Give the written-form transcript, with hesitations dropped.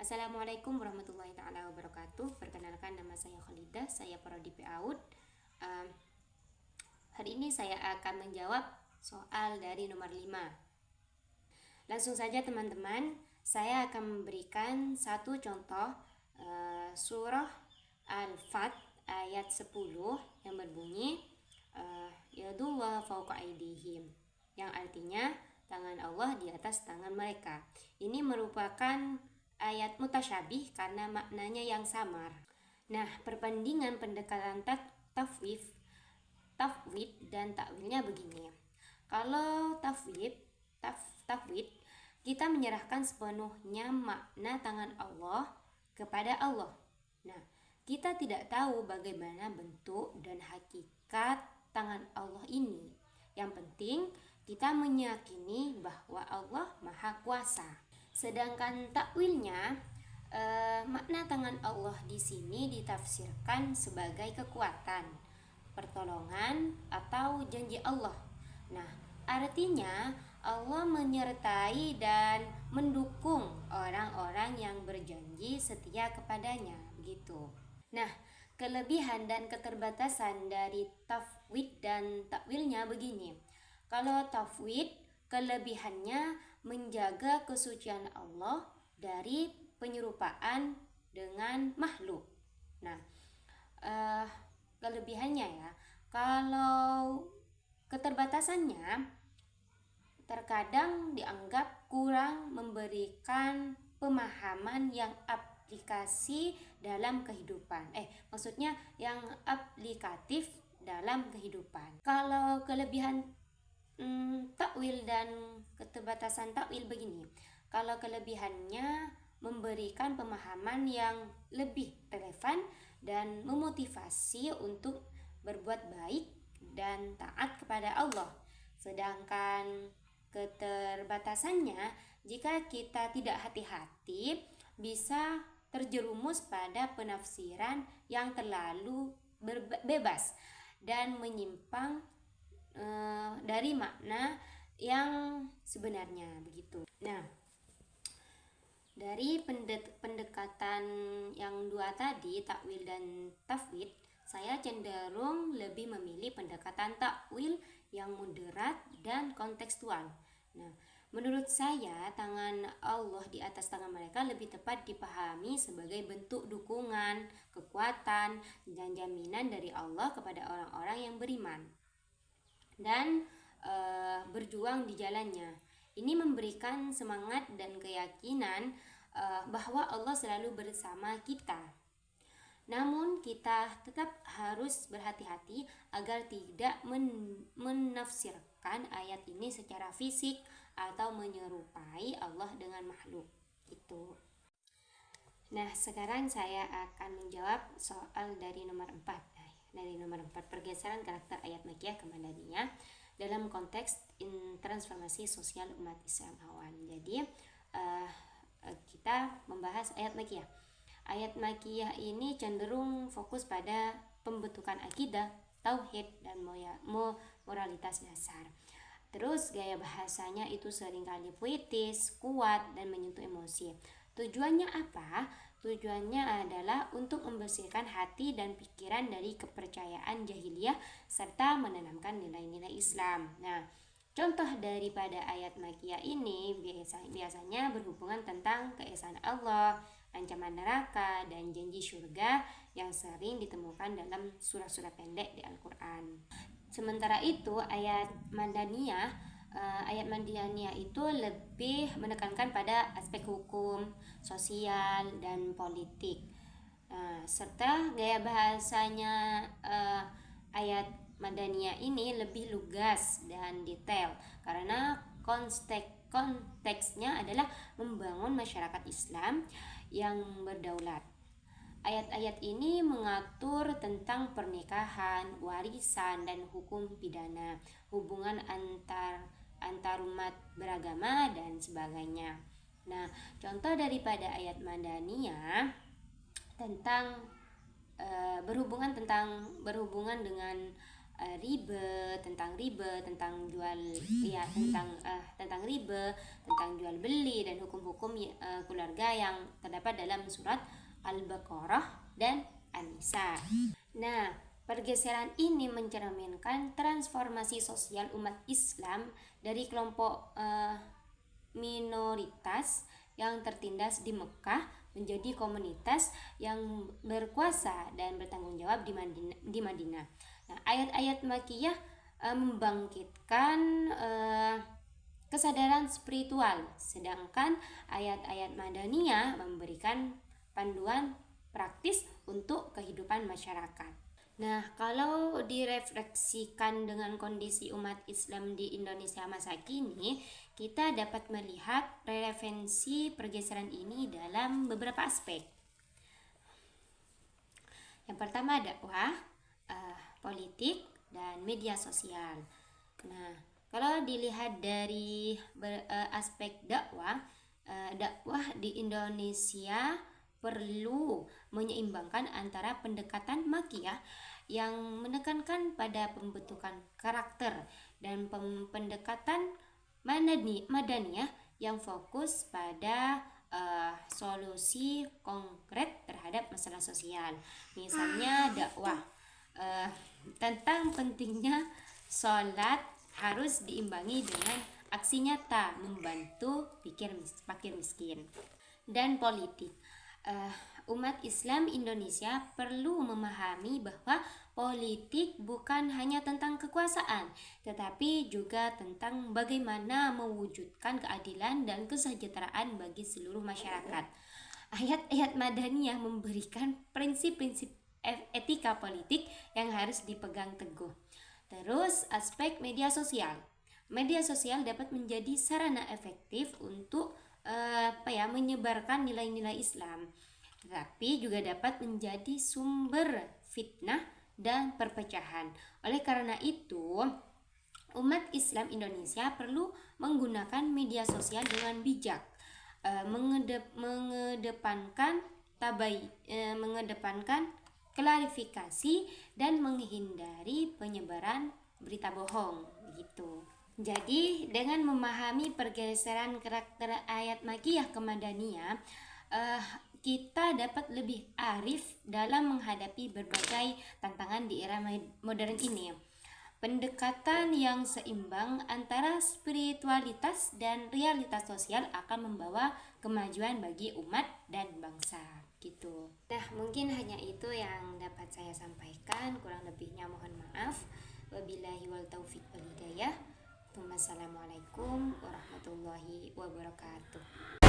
Assalamualaikum warahmatullahi taala wabarakatuh. Perkenalkan, nama saya Khalidah, saya prodi PAUD. Um, Hari ini saya akan menjawab soal dari nomor 5. Langsung saja teman-teman, saya akan memberikan satu contoh surah Al-Fat ayat 10 yang berbunyi Yadullah fawqa aydihim, yang artinya tangan Allah di atas tangan mereka. Ini merupakan ayat mutasyabih karena maknanya yang samar. Nah, perbandingan pendekatan tafwid dan takwilnya begini. Kalau tafwid kita menyerahkan sepenuhnya makna tangan Allah kepada Allah. Nah, kita tidak tahu bagaimana bentuk dan hakikat tangan Allah ini. Yang penting kita meyakini bahwa Allah Maha Kuasa. Sedangkan takwilnya, makna tangan Allah di sini ditafsirkan sebagai kekuatan, pertolongan, atau janji Allah. Nah, artinya Allah menyertai dan mendukung orang-orang yang berjanji setia kepadanya, begitu. Nah, kelebihan dan keterbatasan dari tafwid dan takwilnya begini. Kalau tafwid, kelebihannya menjaga kesucian Allah dari penyerupaan dengan makhluk. Nah, kelebihannya ya. Kalau keterbatasannya, terkadang dianggap kurang memberikan pemahaman yang aplikasi dalam kehidupan. Maksudnya yang aplikatif dalam kehidupan. Kalau kelebihan takwil dan keterbatasan takwil begini. Kalau kelebihannya memberikan pemahaman yang lebih relevan dan memotivasi untuk berbuat baik dan taat kepada Allah. Sedangkan keterbatasannya, jika kita tidak hati-hati, bisa terjerumus pada penafsiran yang terlalu bebas dan menyimpang dari makna yang sebenarnya, begitu. Nah, dari pendekatan yang dua tadi, takwil dan tafwid, saya cenderung lebih memilih pendekatan takwil yang moderat dan kontekstual. Nah, menurut saya tangan Allah di atas tangan mereka lebih tepat dipahami sebagai bentuk dukungan, kekuatan, dan jaminan dari Allah kepada orang-orang yang beriman dan berjuang di jalannya. Ini memberikan semangat dan keyakinan bahwa Allah selalu bersama kita. Namun kita tetap harus berhati-hati agar tidak menafsirkan ayat ini secara fisik atau menyerupai Allah dengan makhluk. Itu. Nah, sekarang saya akan menjawab soal dari nomor 4. Dari nomor 4, pergeseran karakter ayat Makkiyah ke Madaniyah dalam konteks transformasi sosial umat Islam awan. Jadi kita membahas ayat Makkiyah. Ayat Makkiyah ini cenderung fokus pada pembentukan akidah, tauhid, dan moralitas dasar. Terus gaya bahasanya itu seringkali puitis, kuat, dan menyentuh emosi. Tujuannya apa? Tujuannya adalah untuk membersihkan hati dan pikiran dari kepercayaan jahiliyah serta menanamkan nilai-nilai Islam. Nah, contoh daripada ayat Makkiyah ini biasanya berhubungan tentang keesaan Allah, ancaman neraka, dan janji surga yang sering ditemukan dalam surah-surah pendek di Al-Quran. Sementara itu ayat Madaniyah itu lebih menekankan pada aspek hukum, sosial, dan politik. Serta gaya bahasanya ayat Madaniyah ini lebih lugas dan detail karena konteksnya adalah membangun masyarakat Islam yang berdaulat. Ayat-ayat ini mengatur tentang pernikahan, warisan, dan hukum pidana, hubungan antar umat beragama, dan sebagainya. Nah, contoh daripada ayat Madaniyah tentang berhubungan dengan riba, tentang jual ya tentang riba, tentang jual beli dan hukum-hukum keluarga yang terdapat dalam surat Al-Baqarah dan An-Nisa. Nah, pergeseran ini mencerminkan transformasi sosial umat Islam dari kelompok minoritas yang tertindas di Mekah menjadi komunitas yang berkuasa dan bertanggung jawab di Madinah. Nah, ayat-ayat Makkiyah membangkitkan kesadaran spiritual, sedangkan ayat-ayat Madaniyah memberikan panduan praktis untuk kehidupan masyarakat. Nah, kalau direfleksikan dengan kondisi umat Islam di Indonesia masa kini, kita dapat melihat relevansi pergeseran ini dalam beberapa aspek. Yang pertama dakwah, politik, dan media sosial. Nah, kalau dilihat dari aspek dakwah di Indonesia perlu menyeimbangkan antara pendekatan Makkiyah yang menekankan pada pembentukan karakter dan pendekatan Madaniyah yang fokus pada solusi konkret terhadap masalah sosial. Misalnya dakwah tentang pentingnya sholat harus diimbangi dengan aksi nyata membantu fakir miskin. Dan politik, umat Islam Indonesia perlu memahami bahwa politik bukan hanya tentang kekuasaan, tetapi juga tentang bagaimana mewujudkan keadilan dan kesejahteraan bagi seluruh masyarakat. Ayat-ayat Madaniyah memberikan prinsip-prinsip etika politik yang harus dipegang teguh. Terus aspek media sosial. Media sosial dapat menjadi sarana efektif untuk menyebarkan nilai-nilai Islam, tetapi juga dapat menjadi sumber fitnah dan perpecahan. Oleh karena itu, umat Islam Indonesia perlu menggunakan media sosial dengan bijak, mengedepankan klarifikasi dan menghindari penyebaran berita bohong gitu. Jadi dengan memahami pergeseran karakter ayat Makkiyah ke Madaniyah, kita dapat lebih arif dalam menghadapi berbagai tantangan di era modern ini. Pendekatan yang seimbang antara spiritualitas dan realitas sosial akan membawa kemajuan bagi umat dan bangsa gitu. Nah, mungkin hanya itu yang dapat saya sampaikan, kurang lebihnya mohon maaf. Wabillahi wal taufiq wal hidayah. Wassalamualaikum warahmatullahi wabarakatuh.